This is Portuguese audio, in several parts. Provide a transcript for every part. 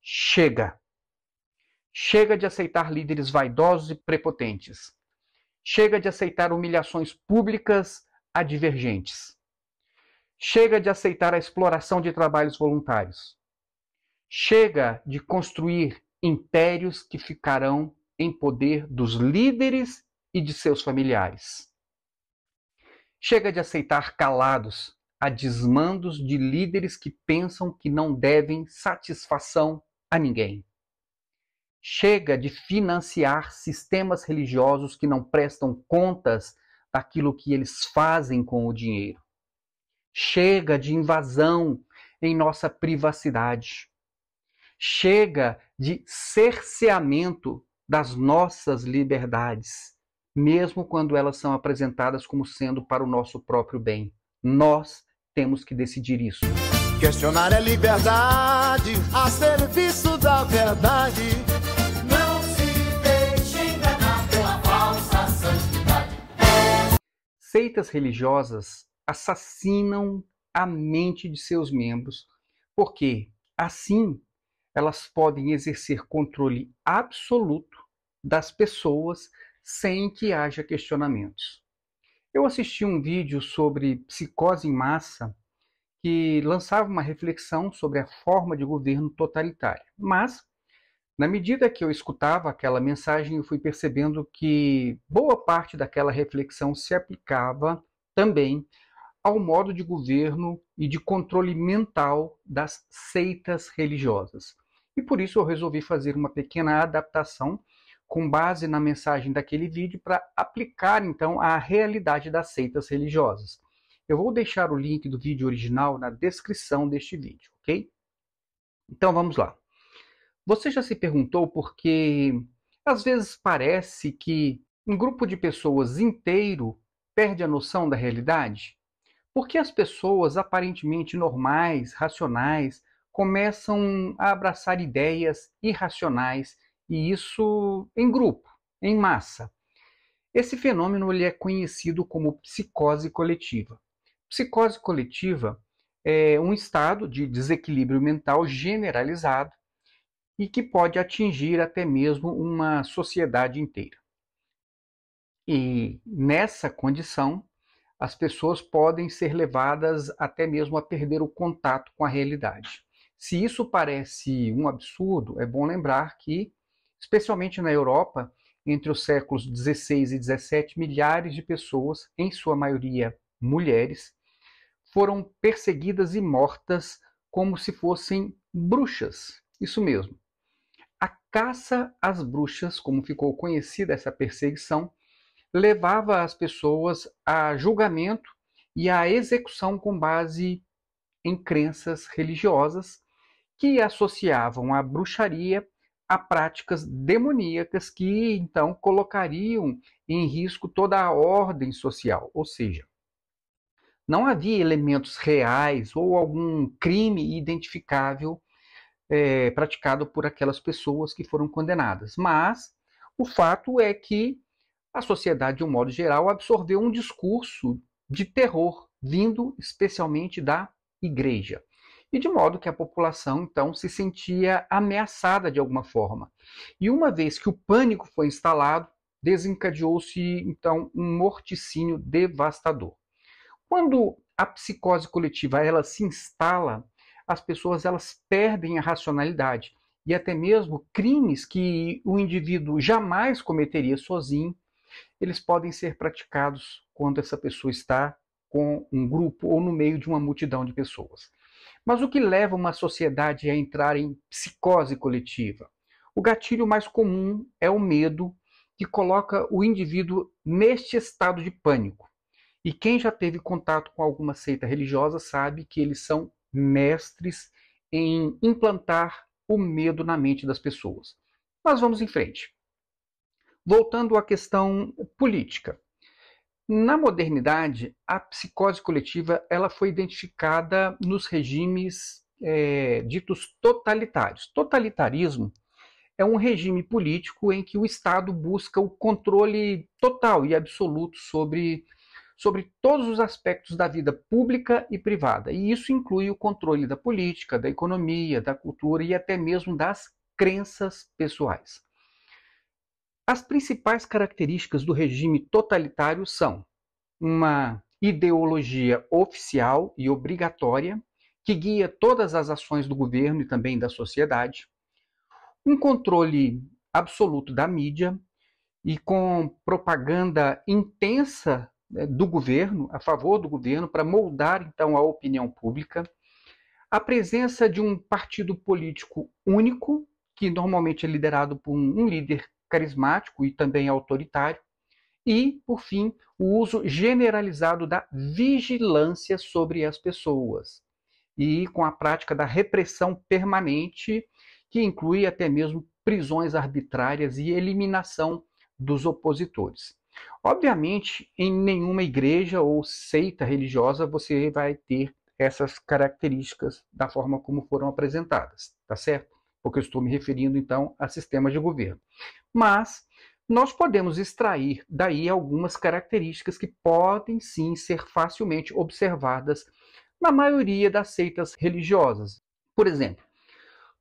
Chega! Chega de aceitar líderes vaidosos e prepotentes. Chega de aceitar humilhações públicas a divergentes. Chega de aceitar a exploração de trabalhos voluntários. Chega de construir impérios que ficarão em poder dos líderes e de seus familiares. Chega de aceitar calados a desmandos de líderes que pensam que não devem satisfação a ninguém. Chega de financiar sistemas religiosos que não prestam contas daquilo que eles fazem com o dinheiro. Chega de invasão em nossa privacidade. Chega de cerceamento das nossas liberdades, mesmo quando elas são apresentadas como sendo para o nosso próprio bem. Nós temos que decidir isso. Questionar é liberdade, a serviço da verdade. Não se deixe enganar pela falsa santidade. Seitas religiosas assassinam a mente de seus membros, porque assim elas podem exercer controle absoluto das pessoas sem que haja questionamentos. Eu assisti um vídeo sobre psicose em massa que lançava uma reflexão sobre a forma de governo totalitário. Mas, na medida que eu escutava aquela mensagem, eu fui percebendo que boa parte daquela reflexão se aplicava também ao modo de governo e de controle mental das seitas religiosas. E por isso eu resolvi fazer uma pequena adaptação com base na mensagem daquele vídeo para aplicar então à realidade das seitas religiosas. Eu vou deixar o link do vídeo original na descrição deste vídeo, ok? Então vamos lá. Você já se perguntou por que às vezes parece que um grupo de pessoas inteiro perde a noção da realidade? Por que as pessoas aparentemente normais, racionais, começam a abraçar ideias irracionais, e isso em grupo, em massa? Esse fenômeno ele é conhecido como psicose coletiva. Psicose coletiva é um estado de desequilíbrio mental generalizado e que pode atingir até mesmo uma sociedade inteira. E nessa condição, as pessoas podem ser levadas até mesmo a perder o contato com a realidade. Se isso parece um absurdo, é bom lembrar que, especialmente na Europa, entre os séculos XVI e XVII, milhares de pessoas, em sua maioria mulheres, foram perseguidas e mortas como se fossem bruxas. Isso mesmo. A caça às bruxas, como ficou conhecida essa perseguição, levava as pessoas a julgamento e à execução com base em crenças religiosas que associavam a bruxaria a práticas demoníacas que então colocariam em risco toda a ordem social, ou seja, não havia elementos reais ou algum crime identificável praticado por aquelas pessoas que foram condenadas, mas o fato é que a sociedade, de um modo geral, absorveu um discurso de terror, vindo especialmente da igreja. E de modo que a população, então, se sentia ameaçada de alguma forma. E uma vez que o pânico foi instalado, desencadeou-se, então, um morticínio devastador. Quando a psicose coletiva ela se instala, as pessoas elas perdem a racionalidade. E até mesmo crimes que o indivíduo jamais cometeria sozinho, eles podem ser praticados quando essa pessoa está com um grupo ou no meio de uma multidão de pessoas. Mas o que leva uma sociedade a entrar em psicose coletiva? O gatilho mais comum é o medo, que coloca o indivíduo neste estado de pânico. E quem já teve contato com alguma seita religiosa sabe que eles são mestres em implantar o medo na mente das pessoas. Mas vamos em frente. Voltando à questão política. Na modernidade, a psicose coletiva ela foi identificada nos regimes ditos totalitários. Totalitarismo é um regime político em que o Estado busca o controle total e absoluto sobre sobre todos os aspectos da vida pública e privada. E isso inclui o controle da política, da economia, da cultura e até mesmo das crenças pessoais. As principais características do regime totalitário são uma ideologia oficial e obrigatória, que guia todas as ações do governo e também da sociedade, um controle absoluto da mídia e com propaganda intensa do governo, a favor do governo, para moldar então a opinião pública, a presença de um partido político único, que normalmente é liderado por um líder carismático e também autoritário, e, por fim, o uso generalizado da vigilância sobre as pessoas, e com a prática da repressão permanente, que inclui até mesmo prisões arbitrárias e eliminação dos opositores. Obviamente, em nenhuma igreja ou seita religiosa você vai ter essas características da forma como foram apresentadas, tá certo? Porque eu estou me referindo, então, a sistemas de governo. Mas nós podemos extrair daí algumas características que podem sim ser facilmente observadas na maioria das seitas religiosas. Por exemplo,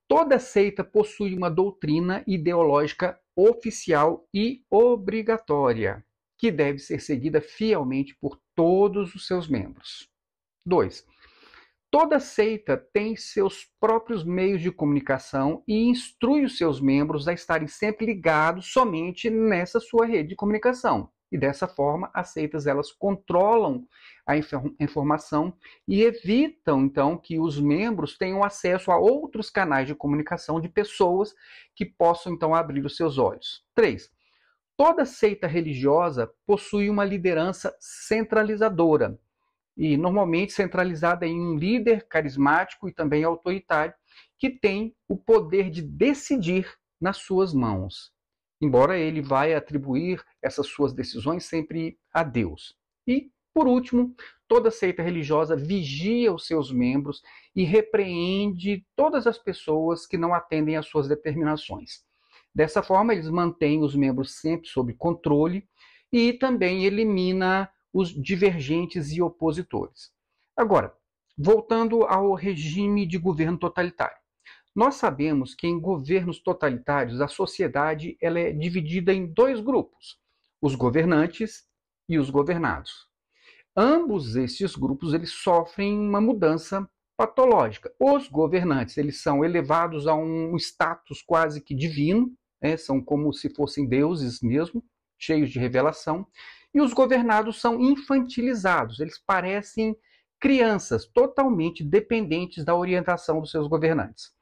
toda seita possui uma doutrina ideológica oficial e obrigatória, que deve ser seguida fielmente por todos os seus membros. 2. Toda seita tem seus próprios meios de comunicação e instrui os seus membros a estarem sempre ligados somente nessa sua rede de comunicação. E dessa forma, as seitas elas controlam a informação e evitam, então, que os membros tenham acesso a outros canais de comunicação de pessoas que possam, então, abrir os seus olhos. 3. Toda seita religiosa possui uma liderança centralizadora, e normalmente centralizada em um líder carismático e também autoritário, que tem o poder de decidir nas suas mãos, embora ele vai atribuir essas suas decisões sempre a Deus. E, por último, toda seita religiosa vigia os seus membros e repreende todas as pessoas que não atendem às suas determinações. Dessa forma, eles mantêm os membros sempre sob controle e também elimina os divergentes e opositores. Agora, voltando ao regime de governo totalitário. Nós sabemos que em governos totalitários a sociedade ela é dividida em dois grupos, os governantes e os governados. Ambos esses grupos eles sofrem uma mudança patológica. Os governantes eles são elevados a um status quase que divino, são como se fossem deuses mesmo, cheios de revelação, e os governados são infantilizados, eles parecem crianças totalmente dependentes da orientação dos seus governantes.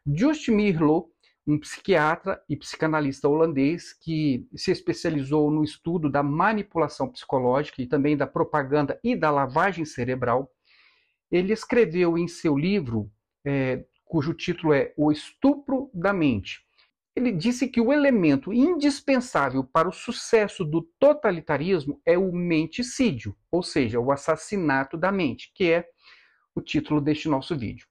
Just Mirlo, um psiquiatra e psicanalista holandês que se especializou no estudo da manipulação psicológica e também da propaganda e da lavagem cerebral, ele escreveu em seu livro, cujo título é O Estupro da Mente, ele disse que o elemento indispensável para o sucesso do totalitarismo é o menticídio, ou seja, o assassinato da mente, que é o título deste nosso vídeo.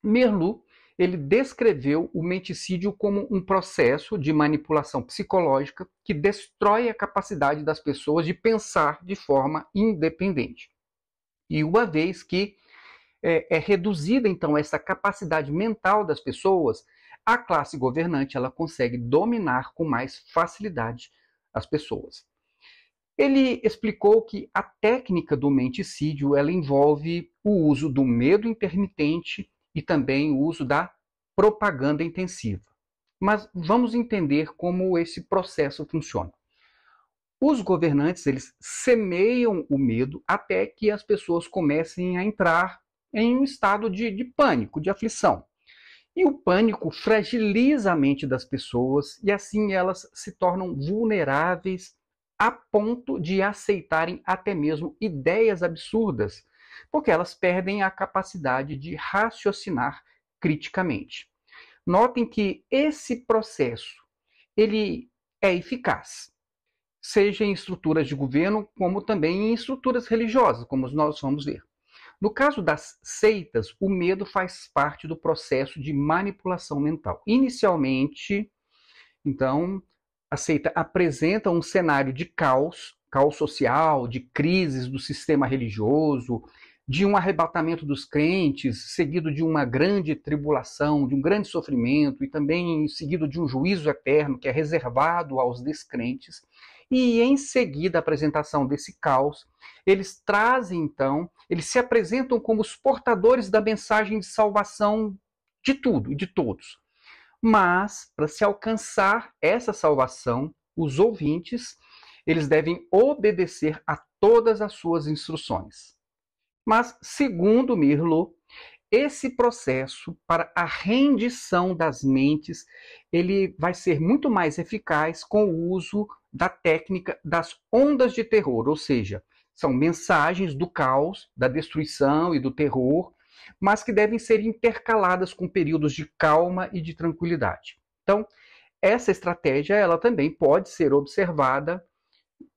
Merleau, ele descreveu o menticídio como um processo de manipulação psicológica que destrói a capacidade das pessoas de pensar de forma independente. E uma vez que é reduzida, então, essa capacidade mental das pessoas, a classe governante ela consegue dominar com mais facilidade as pessoas. Ele explicou que a técnica do menticídio ela envolve o uso do medo intermitente e também o uso da propaganda intensiva. Mas vamos entender como esse processo funciona. Os governantes eles semeiam o medo até que as pessoas comecem a entrar em um estado de pânico, de aflição. E o pânico fragiliza a mente das pessoas e assim elas se tornam vulneráveis a ponto de aceitarem até mesmo ideias absurdas, porque elas perdem a capacidade de raciocinar criticamente. Notem que esse processo ele é eficaz, seja em estruturas de governo, como também em estruturas religiosas, como nós vamos ver. No caso das seitas, o medo faz parte do processo de manipulação mental. Inicialmente, então, a seita apresenta um cenário de caos caos social, de crises do sistema religioso, de um arrebatamento dos crentes, seguido de uma grande tribulação, de um grande sofrimento, e também seguido de um juízo eterno que é reservado aos descrentes. E em seguida a apresentação desse caos, eles trazem então, eles se apresentam como os portadores da mensagem de salvação de tudo e de todos. Mas, para se alcançar essa salvação, os ouvintes, eles devem obedecer a todas as suas instruções. Mas, segundo Merleau, esse processo para a rendição das mentes, ele vai ser muito mais eficaz com o uso da técnica das ondas de terror, ou seja, são mensagens do caos, da destruição e do terror, mas que devem ser intercaladas com períodos de calma e de tranquilidade. Então, essa estratégia ela também pode ser observada,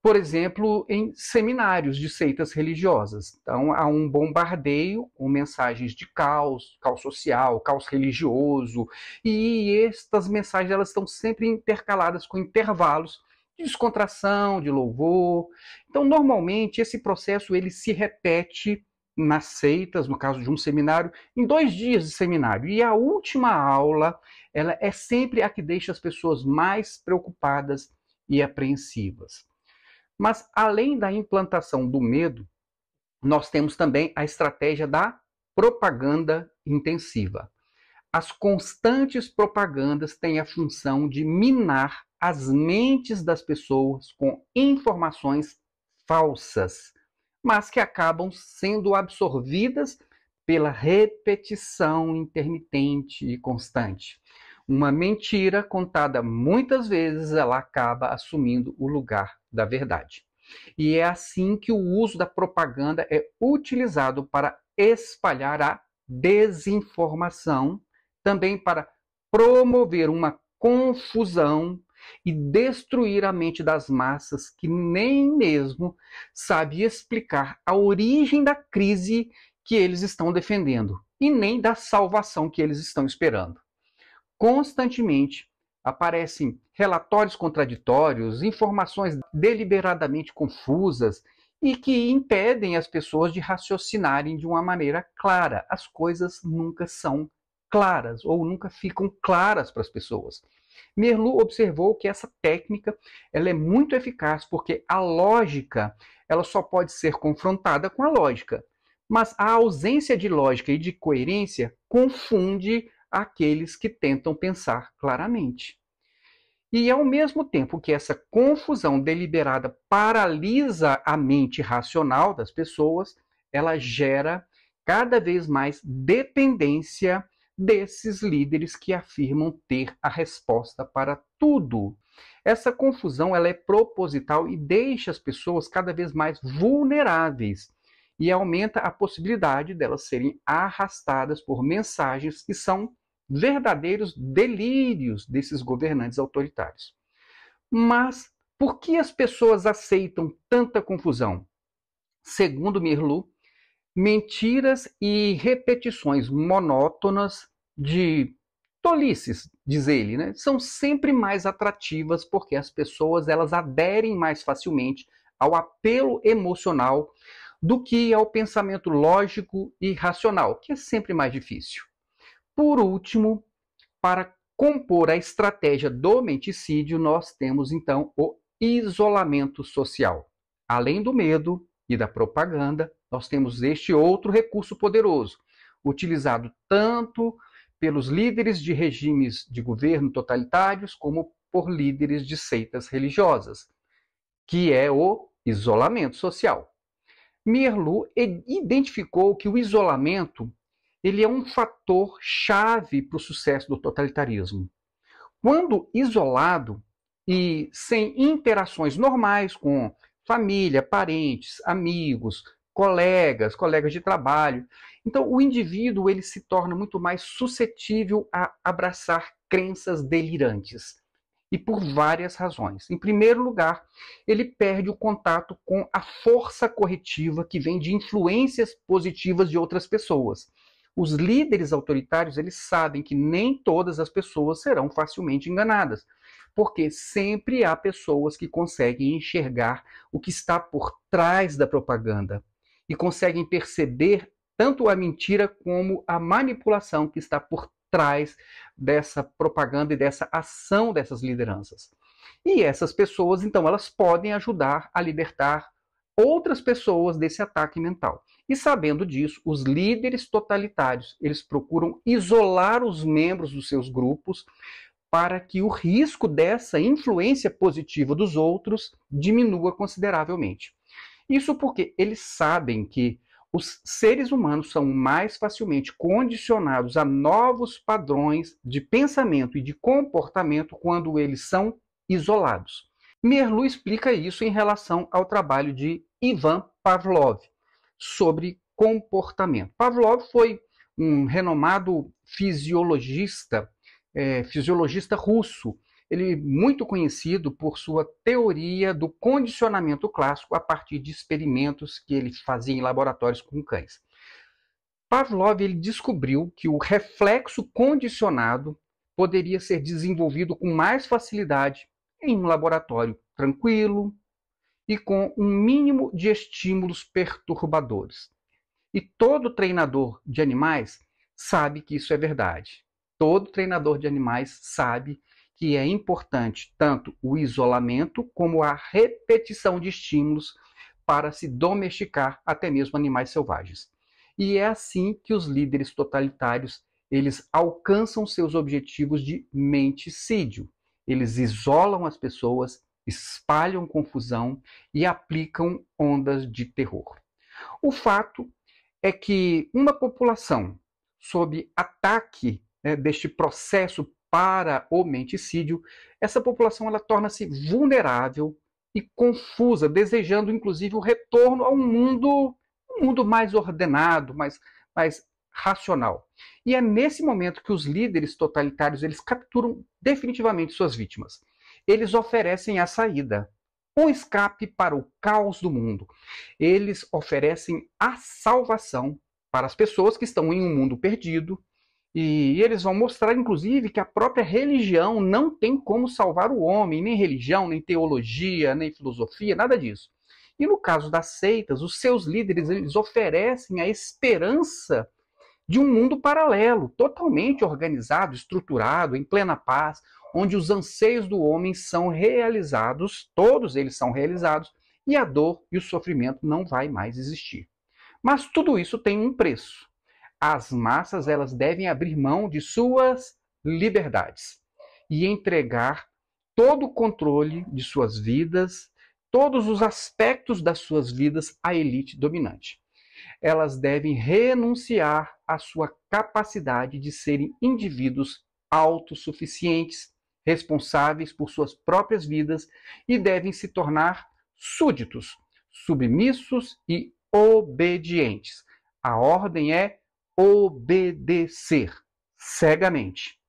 por exemplo, em seminários de seitas religiosas. Então, há um bombardeio com mensagens de caos, caos social, caos religioso, e estas mensagens elas estão sempre intercaladas com intervalos de descontração, de louvor. Então, normalmente, esse processo ele se repete nas seitas, no caso de um seminário, em 2 dias de seminário. E a última aula ela é sempre a que deixa as pessoas mais preocupadas e apreensivas. Mas, além da implantação do medo, nós temos também a estratégia da propaganda intensiva. As constantes propagandas têm a função de minar as mentes das pessoas com informações falsas, mas que acabam sendo absorvidas pela repetição intermitente e constante. Uma mentira contada muitas vezes, ela acaba assumindo o lugar da verdade. E é assim que o uso da propaganda é utilizado para espalhar a desinformação, também para promover uma confusão e destruir a mente das massas que nem mesmo sabe explicar a origem da crise que eles estão defendendo e nem da salvação que eles estão esperando. Constantemente aparecem relatórios contraditórios, informações deliberadamente confusas e que impedem as pessoas de raciocinarem de uma maneira clara. As coisas nunca são claras ou nunca ficam claras para as pessoas. Merleau observou que essa técnica ela é muito eficaz porque a lógica ela só pode ser confrontada com a lógica, mas a ausência de lógica e de coerência confunde aqueles que tentam pensar claramente. E ao mesmo tempo que essa confusão deliberada paralisa a mente racional das pessoas, ela gera cada vez mais dependência desses líderes que afirmam ter a resposta para tudo. Essa confusão ela é proposital e deixa as pessoas cada vez mais vulneráveis e aumenta a possibilidade delas serem arrastadas por mensagens que são verdadeiros delírios desses governantes autoritários. Mas por que as pessoas aceitam tanta confusão? Segundo Merleau, mentiras e repetições monótonas de tolices, diz ele, né, são sempre mais atrativas porque as pessoas elas aderem mais facilmente ao apelo emocional do que ao pensamento lógico e racional, que é sempre mais difícil. Por último, para compor a estratégia do menticídio, nós temos então o isolamento social. Além do medo e da propaganda, nós temos este outro recurso poderoso, utilizado tanto pelos líderes de regimes de governo totalitários como por líderes de seitas religiosas, que é o isolamento social. Merleau identificou que o isolamento ele é um fator chave para o sucesso do totalitarismo. Quando isolado e sem interações normais com família, parentes, amigos, colegas de trabalho, então o indivíduo ele se torna muito mais suscetível a abraçar crenças delirantes. E por várias razões. Em primeiro lugar, ele perde o contato com a força corretiva que vem de influências positivas de outras pessoas. Os líderes autoritários, eles sabem que nem todas as pessoas serão facilmente enganadas, porque sempre há pessoas que conseguem enxergar o que está por trás da propaganda e conseguem perceber tanto a mentira como a manipulação que está por trás dessa propaganda e dessa ação dessas lideranças. E essas pessoas, então, elas podem ajudar a libertar outras pessoas desse ataque mental. E sabendo disso, os líderes totalitários, eles procuram isolar os membros dos seus grupos para que o risco dessa influência positiva dos outros diminua consideravelmente. Isso porque eles sabem que os seres humanos são mais facilmente condicionados a novos padrões de pensamento e de comportamento quando eles são isolados. Merleau explica isso em relação ao trabalho de Ivan Pavlov sobre comportamento. Pavlov foi um renomado fisiologista russo, ele muito conhecido por sua teoria do condicionamento clássico a partir de experimentos que ele fazia em laboratórios com cães. Pavlov ele descobriu que o reflexo condicionado poderia ser desenvolvido com mais facilidade em um laboratório tranquilo e com um mínimo de estímulos perturbadores. E todo treinador de animais sabe que isso é verdade. Todo treinador de animais sabe que é importante tanto o isolamento como a repetição de estímulos para se domesticar até mesmo animais selvagens. E é assim que os líderes totalitários eles alcançam seus objetivos de menticídio. Eles isolam as pessoas, espalham confusão e aplicam ondas de terror. O fato é que uma população sob ataque deste processo para o menticídio, essa população ela torna-se vulnerável e confusa, desejando inclusive o retorno a um mundo mais ordenado, mais racional. E é nesse momento que os líderes totalitários eles capturam definitivamente suas vítimas. Eles oferecem a saída, um escape para o caos do mundo. Eles oferecem a salvação para as pessoas que estão em um mundo perdido. E eles vão mostrar, inclusive, que a própria religião não tem como salvar o homem, nem religião, nem teologia, nem filosofia, nada disso. E no caso das seitas, os seus líderes eles oferecem a esperança de um mundo paralelo, totalmente organizado, estruturado, em plena paz, onde os anseios do homem são realizados, todos eles são realizados, e a dor e o sofrimento não vai mais existir. Mas tudo isso tem um preço. As massas elas devem abrir mão de suas liberdades e entregar todo o controle de suas vidas, todos os aspectos das suas vidas à elite dominante. Elas devem renunciar à sua capacidade de serem indivíduos autossuficientes, responsáveis por suas próprias vidas e devem se tornar súditos, submissos e obedientes. A ordem é obedecer cegamente.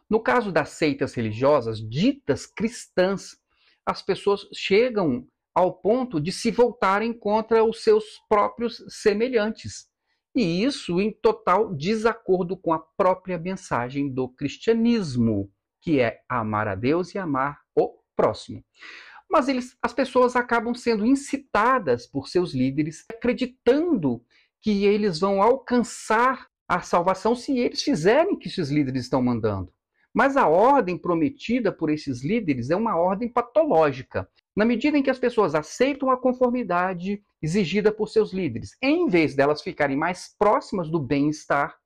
No caso das seitas religiosas ditas cristãs, as pessoas chegam ao ponto de se voltarem contra os seus próprios semelhantes. E isso em total desacordo com a própria mensagem do cristianismo, que é amar a Deus e amar o próximo. Mas as pessoas acabam sendo incitadas por seus líderes, acreditando que eles vão alcançar a salvação se eles fizerem o que esses líderes estão mandando. Mas a ordem prometida por esses líderes é uma ordem patológica. Na medida em que as pessoas aceitam a conformidade exigida por seus líderes, em vez delas ficarem mais próximas do bem-estar,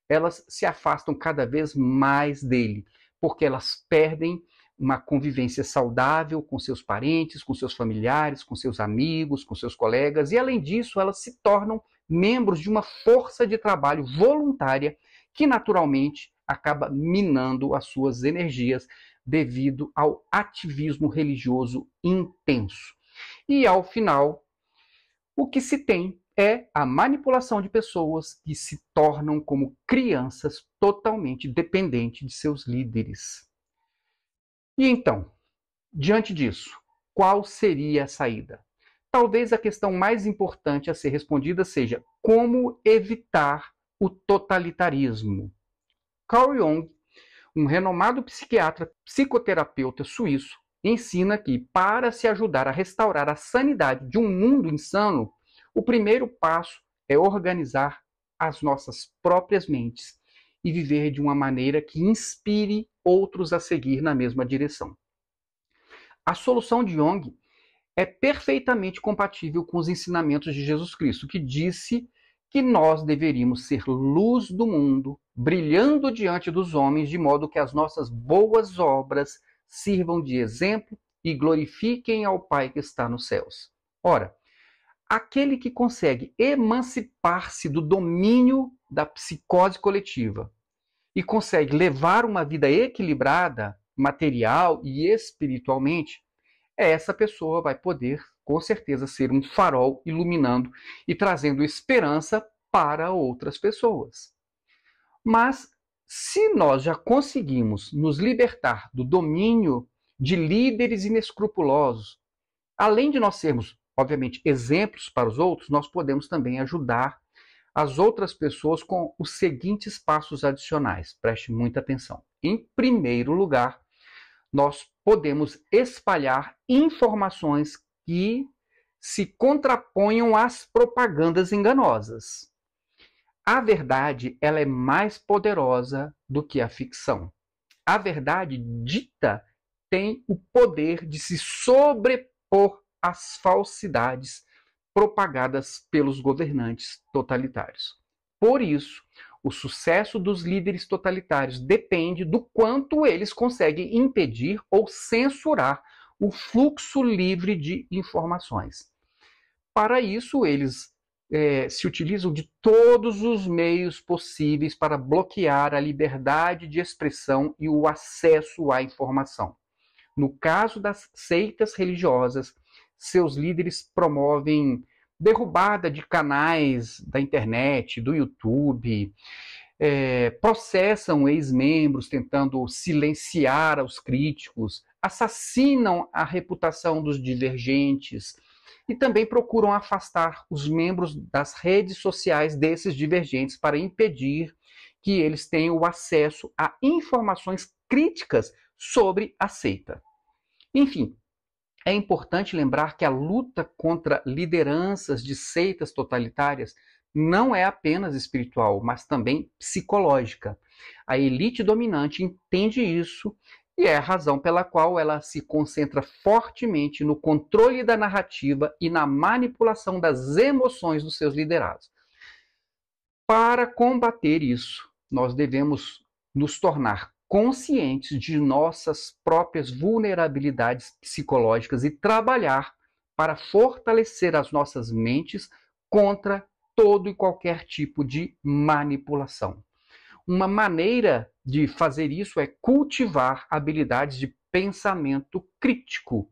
elas se afastam cada vez mais dele, porque elas perdem uma convivência saudável com seus parentes, com seus familiares, com seus amigos, com seus colegas, e além disso, elas se tornam membros de uma força de trabalho voluntária que naturalmente acaba minando as suas energias devido ao ativismo religioso intenso. E ao final, o que se tem é a manipulação de pessoas que se tornam como crianças totalmente dependentes de seus líderes. E então, diante disso, qual seria a saída? Talvez a questão mais importante a ser respondida seja como evitar o totalitarismo. Carl Jung, um renomado psiquiatra, psicoterapeuta suíço, ensina que, para se ajudar a restaurar a sanidade de um mundo insano, o primeiro passo é organizar as nossas próprias mentes e viver de uma maneira que inspire outros a seguir na mesma direção. A solução de Jung é perfeitamente compatível com os ensinamentos de Jesus Cristo, que disse que nós deveríamos ser luz do mundo, brilhando diante dos homens, de modo que as nossas boas obras sirvam de exemplo e glorifiquem ao Pai que está nos céus. Ora, aquele que consegue emancipar-se do domínio da psicose coletiva e consegue levar uma vida equilibrada, material e espiritualmente, essa pessoa vai poder, com certeza, ser um farol iluminando e trazendo esperança para outras pessoas. Mas, se nós já conseguimos nos libertar do domínio de líderes inescrupulosos, além de nós sermos, obviamente, exemplos para os outros, nós podemos também ajudar as outras pessoas com os seguintes passos adicionais. Preste muita atenção. Em primeiro lugar, nós podemos espalhar informações que se contraponham às propagandas enganosas. A verdade, ela é mais poderosa do que a ficção. A verdade dita tem o poder de se sobrepor às falsidades propagadas pelos governantes totalitários. Por isso, o sucesso dos líderes totalitários depende do quanto eles conseguem impedir ou censurar o fluxo livre de informações. Para isso, eles se utilizam de todos os meios possíveis para bloquear a liberdade de expressão e o acesso à informação. No caso das seitas religiosas, seus líderes promovem derrubada de canais da internet, do YouTube, processam ex-membros tentando silenciar os críticos, assassinam a reputação dos divergentes e também procuram afastar os membros das redes sociais desses divergentes para impedir que eles tenham o acesso a informações críticas sobre a seita. Enfim, é importante lembrar que a luta contra lideranças de seitas totalitárias não é apenas espiritual, mas também psicológica. A elite dominante entende isso e é a razão pela qual ela se concentra fortemente no controle da narrativa e na manipulação das emoções dos seus liderados. Para combater isso, nós devemos nos tornar conscientes de nossas próprias vulnerabilidades psicológicas e trabalhar para fortalecer as nossas mentes contra todo e qualquer tipo de manipulação. Uma maneira de fazer isso é cultivar habilidades de pensamento crítico,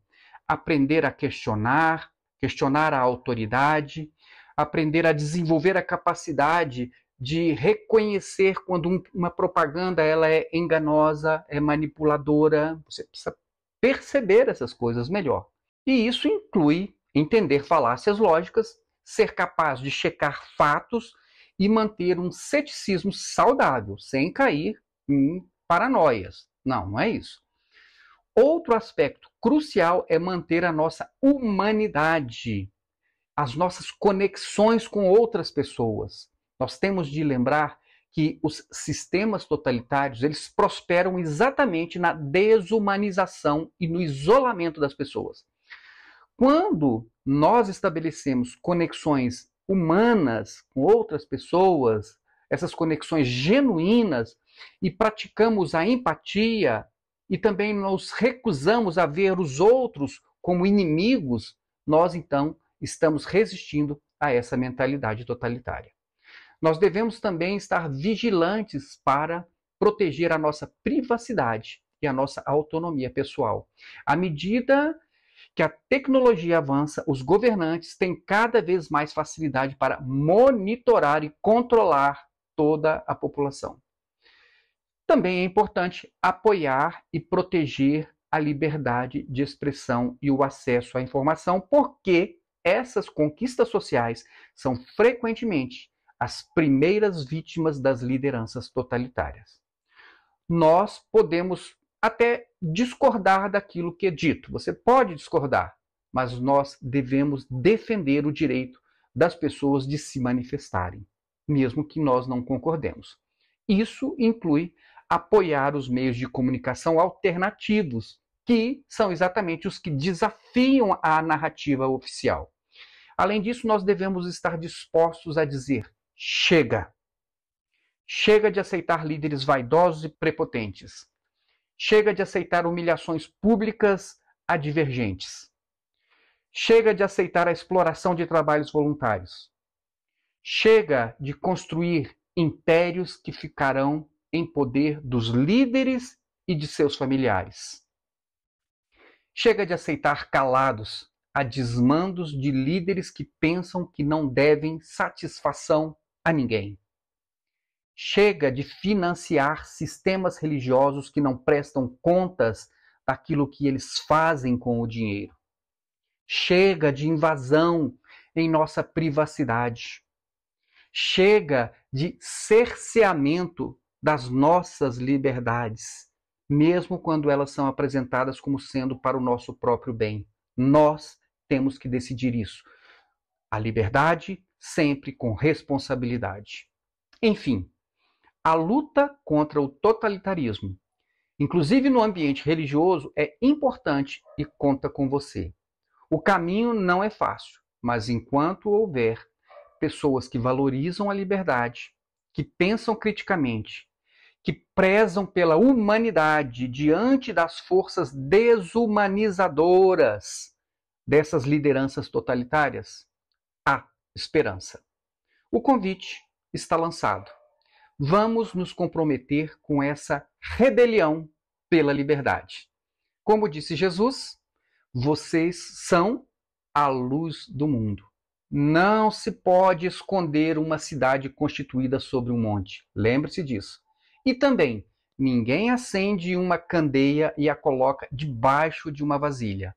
aprender a questionar a autoridade, aprender a desenvolver a capacidade de reconhecer quando uma propaganda ela é enganosa, é manipuladora. Você precisa perceber essas coisas melhor. E isso inclui entender falácias lógicas, ser capaz de checar fatos e manter um ceticismo saudável, sem cair em paranoias. Não é isso. Outro aspecto crucial é manter a nossa humanidade, as nossas conexões com outras pessoas. Nós temos de lembrar que os sistemas totalitários, eles prosperam exatamente na desumanização e no isolamento das pessoas. Quando nós estabelecemos conexões humanas com outras pessoas, essas conexões genuínas, e praticamos a empatia, e também nos recusamos a ver os outros como inimigos, nós então estamos resistindo a essa mentalidade totalitária. Nós devemos também estar vigilantes para proteger a nossa privacidade e a nossa autonomia pessoal. À medida que a tecnologia avança, os governantes têm cada vez mais facilidade para monitorar e controlar toda a população. Também é importante apoiar e proteger a liberdade de expressão e o acesso à informação, porque essas conquistas sociais são frequentemente as primeiras vítimas das lideranças totalitárias. Nós podemos até discordar daquilo que é dito. Você pode discordar, mas nós devemos defender o direito das pessoas de se manifestarem, mesmo que nós não concordemos. Isso inclui apoiar os meios de comunicação alternativos, que são exatamente os que desafiam a narrativa oficial. Além disso, nós devemos estar dispostos a dizer: chega! Chega de aceitar líderes vaidosos e prepotentes. Chega de aceitar humilhações públicas a divergentes. Chega de aceitar a exploração de trabalhos voluntários. Chega de construir impérios que ficarão em poder dos líderes e de seus familiares. Chega de aceitar calados a desmandos de líderes que pensam que não devem satisfação a ninguém. Chega de financiar sistemas religiosos que não prestam contas daquilo que eles fazem com o dinheiro. Chega de invasão em nossa privacidade. Chega de cerceamento das nossas liberdades, mesmo quando elas são apresentadas como sendo para o nosso próprio bem. Nós temos que decidir isso. A liberdade sempre com responsabilidade. Enfim, a luta contra o totalitarismo, inclusive no ambiente religioso, é importante e conta com você. O caminho não é fácil, mas enquanto houver pessoas que valorizam a liberdade, que pensam criticamente, que prezam pela humanidade diante das forças desumanizadoras dessas lideranças totalitárias, há esperança. O convite está lançado. Vamos nos comprometer com essa rebelião pela liberdade. Como disse Jesus, vocês são a luz do mundo. Não se pode esconder uma cidade constituída sobre um monte. Lembre-se disso. E também, ninguém acende uma candeia e a coloca debaixo de uma vasilha.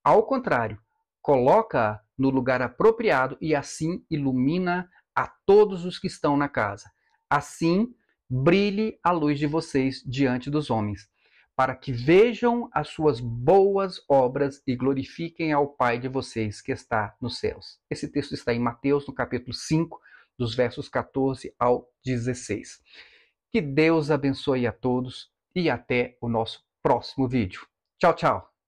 Ao contrário, coloca-a no lugar apropriado e assim ilumina a todos os que estão na casa. Assim, brilhe a luz de vocês diante dos homens, para que vejam as suas boas obras e glorifiquem ao Pai de vocês que está nos céus. Esse texto está em Mateus, no capítulo 5, dos versos 14 ao 16. Que Deus abençoe a todos e até o nosso próximo vídeo. Tchau, tchau!